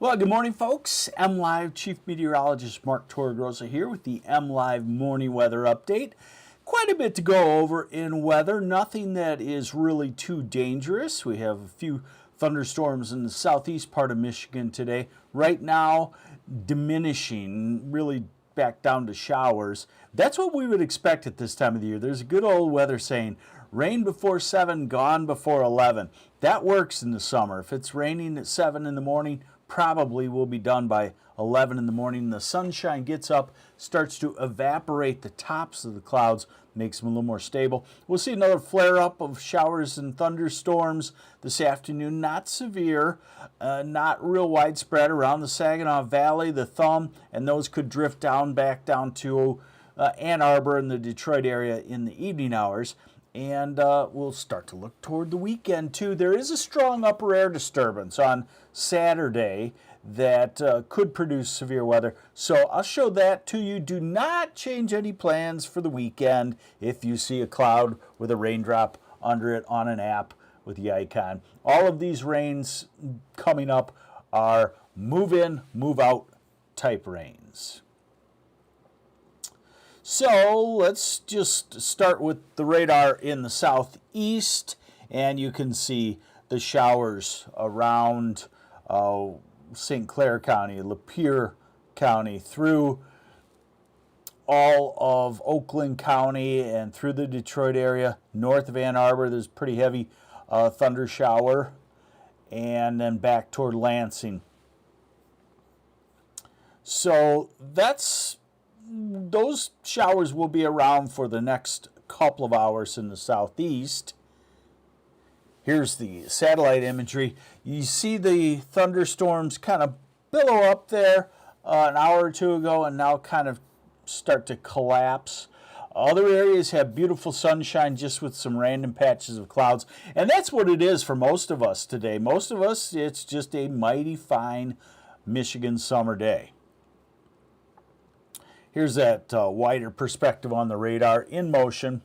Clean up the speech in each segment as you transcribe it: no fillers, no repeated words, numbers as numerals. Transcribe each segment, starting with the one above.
Well, good morning, folks. MLive Chief Meteorologist Mark Torregrossa here with the MLive Morning Weather Update. Quite a bit to go over in weather. Nothing that is really too dangerous. We have a few thunderstorms in the southeast part of Michigan today. Right now, diminishing, really back down to showers. That's what we would expect at this time of the year. There's a good old weather saying, rain before 7, gone before 11. That works in the summer. If it's raining at 7 in the morning, probably will be done by 11 in the morning. The sunshine gets up, starts to evaporate the tops of the clouds, makes them a little more stable. We'll see another flare-up of showers and thunderstorms this afternoon. Not severe, not real widespread around the Saginaw Valley, the Thumb, and those could drift down back down to Ann Arbor and the Detroit area in the evening hours. And we'll start to look toward the weekend, too. There is a strong upper air disturbance on Saturday that could produce severe weather. So I'll show that to you. Do not change any plans for the weekend if you see a cloud with a raindrop under it on an app with the icon. All of these rains coming up are move in, move out type rains. So let's just start with the radar in the southeast, and you can see the showers around St. Clair County, Lapeer County, through all of Oakland County and through the Detroit area. North of Ann Arbor, there's a pretty heavy thunder shower, and then back toward Lansing. So those showers will be around for the next couple of hours in the southeast. Here's the satellite imagery. You see the thunderstorms kind of billow up there an hour or two ago and now kind of start to collapse. Other areas have beautiful sunshine just with some random patches of clouds. And that's what it is for most of us today. Most of us, it's just a mighty fine Michigan summer day. Here's that wider perspective on the radar in motion.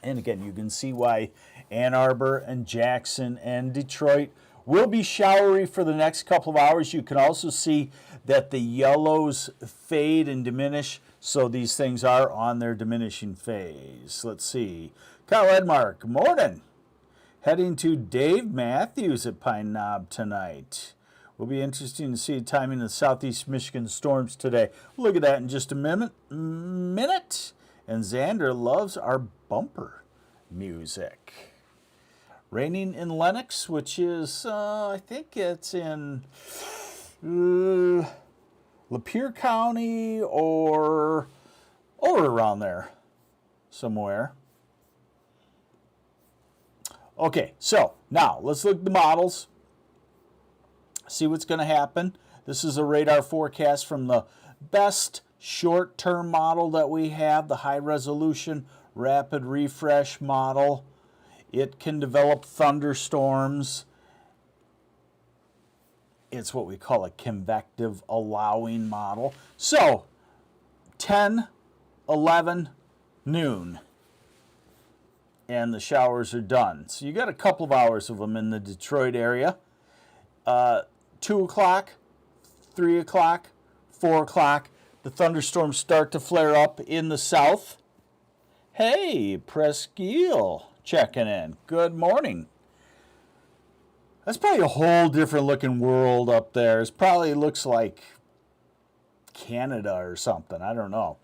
And again, you can see why Ann Arbor and Jackson and Detroit will be showery for the next couple of hours. You can also see that the yellows fade and diminish, so these things are on their diminishing phase. Let's see. Kyle Edmark, morning. Heading to Dave Matthews at Pine Knob tonight. Will be interesting to see the timing of the southeast Michigan storms today. We'll look at that in just a minute. And Xander loves our bumper music. Raining in Lenox, which is, I think it's in Lapeer County or around there somewhere. Okay, so now let's look at the models. See what's going to happen. This is a radar forecast from the best short-term model that we have, the high-resolution rapid refresh model. It can develop thunderstorms. It's what we call a convective allowing model. So 10, 11, noon, and the showers are done. So you got a couple of hours of them in the Detroit area. 2 o'clock, 3 o'clock, 4 o'clock, the thunderstorms start to flare up in the south. Hey, Presqu'île checking in. Good morning. That's probably a whole different looking world up there. It probably looks like Canada or something. I don't know.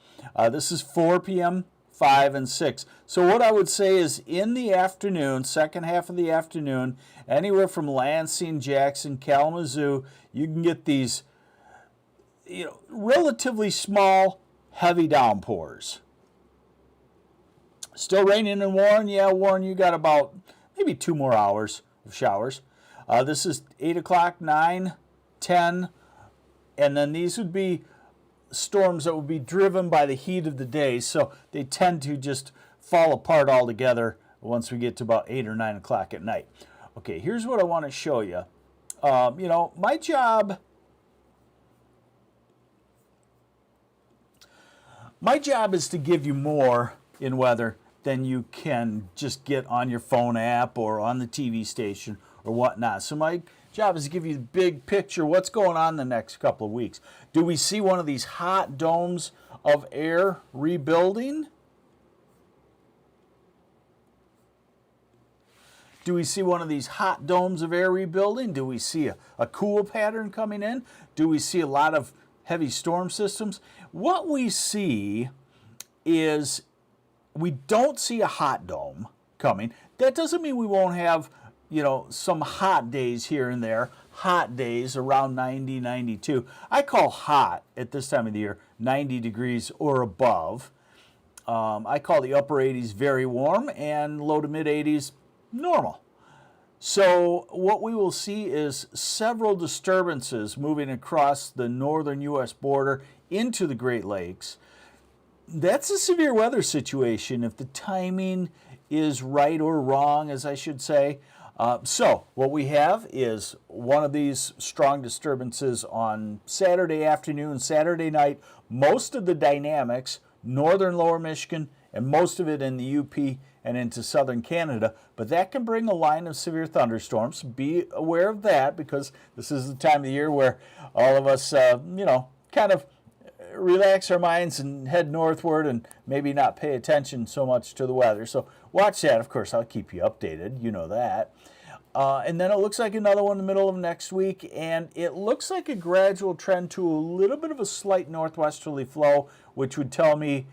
This is 4 p.m., 5 and 6. So what I would say is in the afternoon, second half of the afternoon, anywhere from Lansing, Jackson, Kalamazoo, you can get these relatively small, heavy downpours. Still raining in Warren? Yeah, Warren, you got about maybe 2 more hours of showers. This is 8 o'clock, 9, 10, and then these would be storms that would be driven by the heat of the day, so they tend to just fall apart altogether once we get to about 8 or 9 o'clock at night. Okay, here's what I want to show you. My job is to give you more in weather than you can just get on your phone app or on the TV station or whatnot. So my job is to give you the big picture. What's going on the next couple of weeks? Do we see one of these hot domes of air rebuilding? Do we see one of these hot domes of air rebuilding? Do we see a cool pattern coming in? Do we see a lot of heavy storm systems? What we see is we don't see a hot dome coming. That doesn't mean we won't have, some hot days here and there, hot days around 90, 92. I call hot at this time of the year 90 degrees or above. I call the upper 80s very warm and low to mid 80s normal. So what we will see is several disturbances moving across the northern U.S. border into the Great Lakes. That's a severe weather situation if the timing is right or wrong, as I should say. So what we have is one of these strong disturbances on Saturday afternoon, Saturday night. Most of the dynamics, northern lower Michigan, and most of it in the UP and into southern Canada. But that can bring a line of severe thunderstorms. Be aware of that, because this is the time of the year where all of us, kind of relax our minds and head northward and maybe not pay attention so much to the weather. So watch that. Of course, I'll keep you updated. You know that. And then it looks like another one in the middle of next week, and it looks like a gradual trend to a little bit of a slight northwesterly flow, which would tell me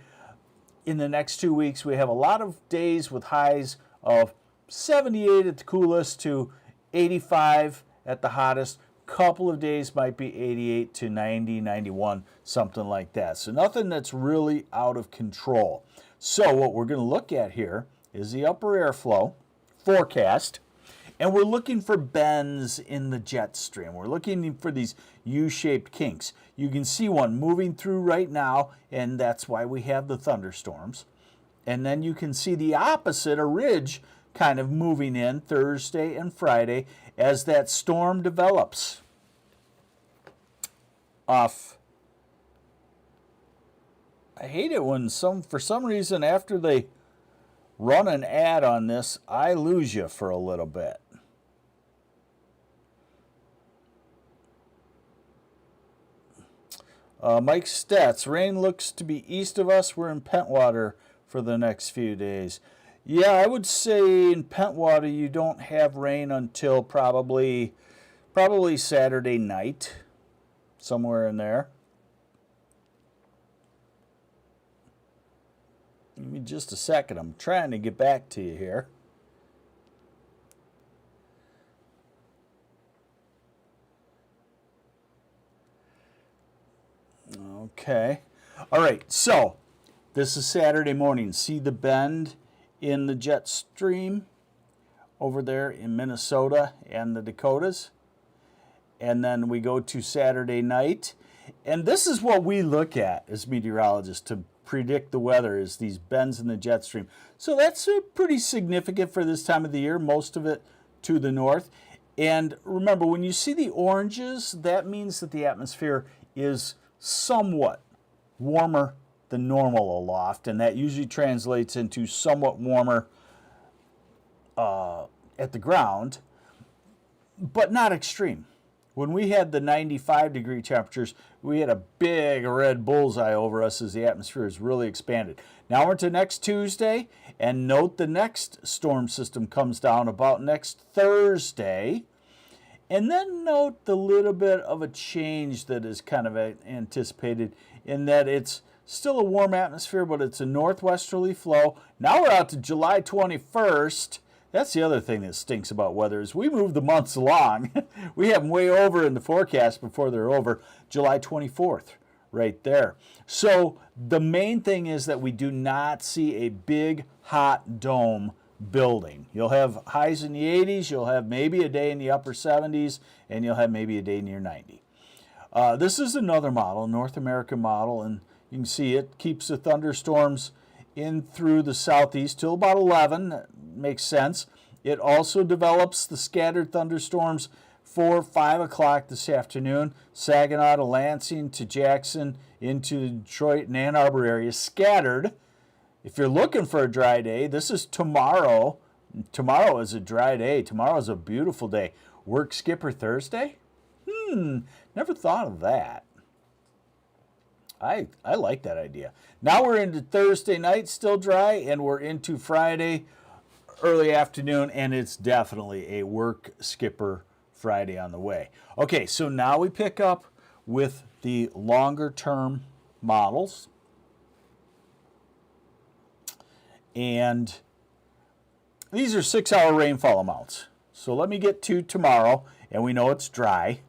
in the next 2 weeks we have a lot of days with highs of 78 at the coolest to 85 at the hottest. Couple of days might be 88 to 90, 91, something like that. So nothing that's really out of control. So what we're going to look at here is the upper airflow forecast, and we're looking for bends in the jet stream. We're looking for these U-shaped kinks. You can see one moving through right now, and that's why we have the thunderstorms. And then you can see the opposite, a ridge kind of moving in Thursday and Friday as that storm develops. I hate it when for some reason after they run an ad on this, I lose you for a little bit. Mike Stats, rain looks to be east of us. We're in Pentwater for the next few days. Yeah, I would say in Pentwater you don't have rain until probably Saturday night, somewhere in there. Give me just a second. I'm trying to get back to you here. Okay. All right, so this is Saturday morning. See the bend in the jet stream over there in Minnesota and the Dakotas? And then we go to Saturday night. And this is what we look at as meteorologists to predict the weather, is these bends in the jet stream. So that's pretty significant for this time of the year, most of it to the north. And remember, when you see the oranges, that means that the atmosphere is somewhat warmer than normal aloft, and that usually translates into somewhat warmer at the ground, but not extreme. When we had the 95-degree temperatures, we had a big red bullseye over us as the atmosphere has really expanded. Now we're to next Tuesday, and note the next storm system comes down about next Thursday. And then note the little bit of a change that is kind of anticipated, in that it's still a warm atmosphere, but it's a northwesterly flow. Now we're out to July 21st. That's the other thing that stinks about weather, is we move the months along. We have them way over in the forecast before they're over. July 24th, right there. So the main thing is that we do not see a big hot dome building. You'll have highs in the 80s, you'll have maybe a day in the upper 70s, and you'll have maybe a day near 90. This is another model, North American model, and you can see it keeps the thunderstorms in through the southeast till about 11. That makes sense. It also develops the scattered thunderstorms for 5 o'clock this afternoon. Saginaw to Lansing to Jackson into Detroit and Ann Arbor area, scattered. If you're looking for a dry day, this is tomorrow. Tomorrow is a dry day. Tomorrow is a beautiful day. Work skipper Thursday? Never thought of that. I like that idea. Now we're into Thursday night, still dry, and we're into Friday, early afternoon, and it's definitely a work skipper Friday on the way. Okay, so now we pick up with the longer term models. And these are 6-hour rainfall amounts. So let me get to tomorrow, and we know it's dry.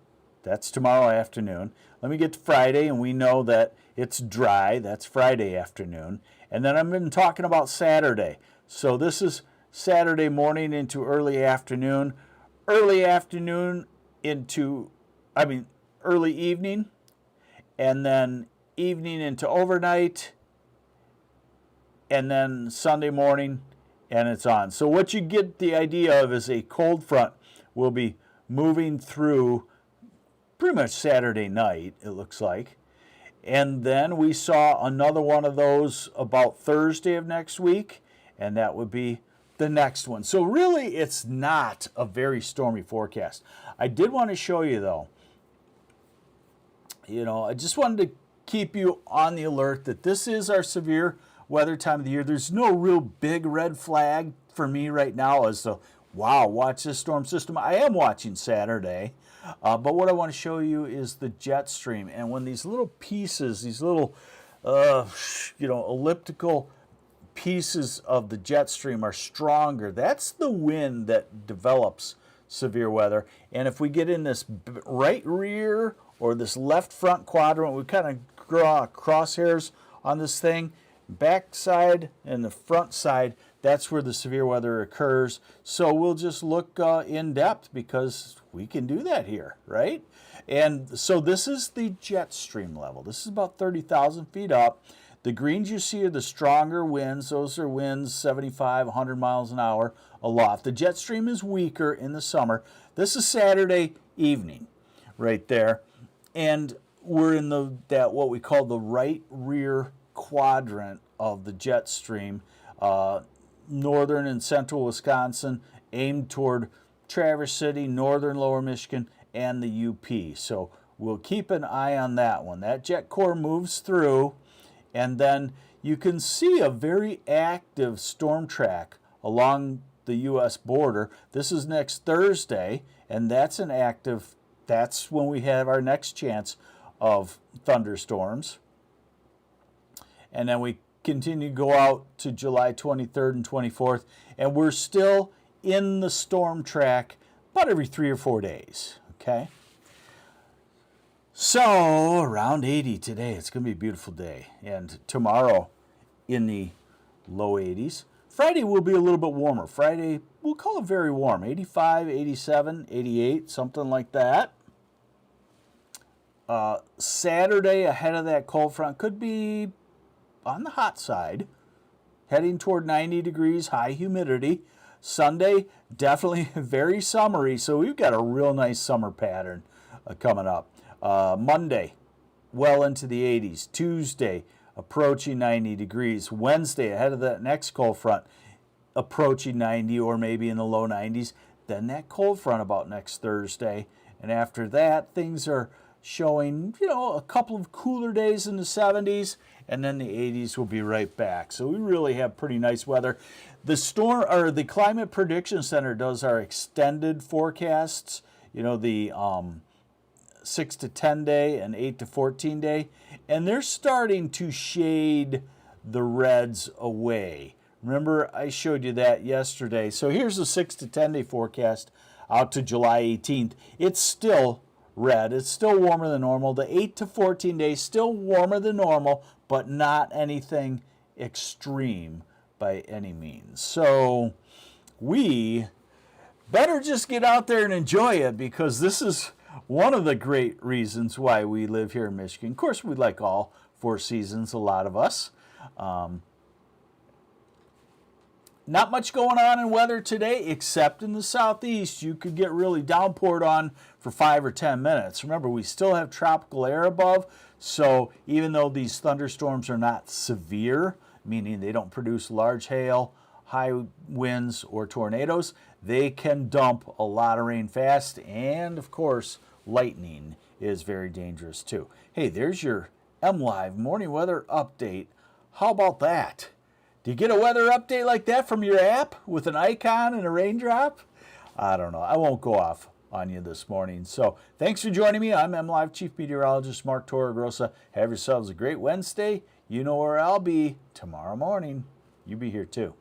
That's tomorrow afternoon. Let me get to Friday, and we know that it's dry. That's Friday afternoon. And then I've been talking about Saturday. So this is Saturday morning into early afternoon into, early evening, and then evening into overnight, and then Sunday morning, and it's on. So what you get the idea of is a cold front will be moving through pretty much Saturday night, it looks like. And then we saw another one of those about Thursday of next week, and that would be the next one. So really, it's not a very stormy forecast. I did want to show you, though, I just wanted to keep you on the alert that this is our severe weather time of the year. There's no real big red flag for me right now as to, wow, watch this storm system. I am watching Saturday, but what I want to show you is the jet stream. And when these little pieces, these little, elliptical pieces of the jet stream are stronger, that's the wind that develops severe weather. And if we get in this right rear or this left front quadrant, we kind of draw crosshairs on this thing, back side and the front side, that's where the severe weather occurs. So we'll just look in depth because we can do that here, right? And so this is the jet stream level. This is about 30,000 feet up. The greens you see are the stronger winds. Those are winds 75, 100 miles an hour aloft. The jet stream is weaker in the summer. This is Saturday evening right there. And we're in that what we call the right rear quadrant of the jet stream, northern and central Wisconsin, aimed toward Traverse City, northern lower Michigan, and the UP. So we'll keep an eye on that one. That jet core moves through, and then you can see a very active storm track along the U.S. border. This is next Thursday, and that's when we have our next chance of thunderstorms. And then we continue to go out to July 23rd and 24th, and we're still in the storm track about every 3 or 4 days, okay? So around 80 today. It's going to be a beautiful day. And tomorrow in the low 80s. Friday will be a little bit warmer. Friday, we'll call it very warm. 85, 87, 88, something like that. Saturday, ahead of that cold front, could be on the hot side, heading toward 90 degrees, high humidity. Sunday, definitely very summery, so we've got a real nice summer pattern coming up. Monday, well into the 80s. Tuesday, approaching 90 degrees. Wednesday, ahead of that next cold front, approaching 90 or maybe in the low 90s. Then that cold front about next Thursday. And after that, things are showing, a couple of cooler days in the 70s, and then the 80s will be right back. So we really have pretty nice weather. The Climate Prediction Center does our extended forecasts, the 6 to 10 day and 8 to 14 day, and they're starting to shade the reds away. Remember, I showed you that yesterday. So here's the 6 to 10 day forecast out to July 18th. It's still red. It's still warmer than normal. The 8 to 14 days, still warmer than normal, but not anything extreme by any means. So we better just get out there and enjoy it, because this is one of the great reasons why we live here in Michigan. Of course, we like all 4 seasons, a lot of us. Not much going on in weather today, except in the southeast. You could get really downpoured on for 5 or 10 minutes. Remember, we still have tropical air above, so even though these thunderstorms are not severe, meaning they don't produce large hail, high winds or tornadoes. They can dump a lot of rain fast, and of course, lightning is very dangerous too. Hey, there's your MLive morning weather update. How about that? Do you get a weather update like that from your app with an icon and a raindrop? I don't know. I won't go off on you this morning. So thanks for joining me. I'm MLive Chief Meteorologist Mark Torregrossa. Have yourselves a great Wednesday. You know where I'll be tomorrow morning. You be here too.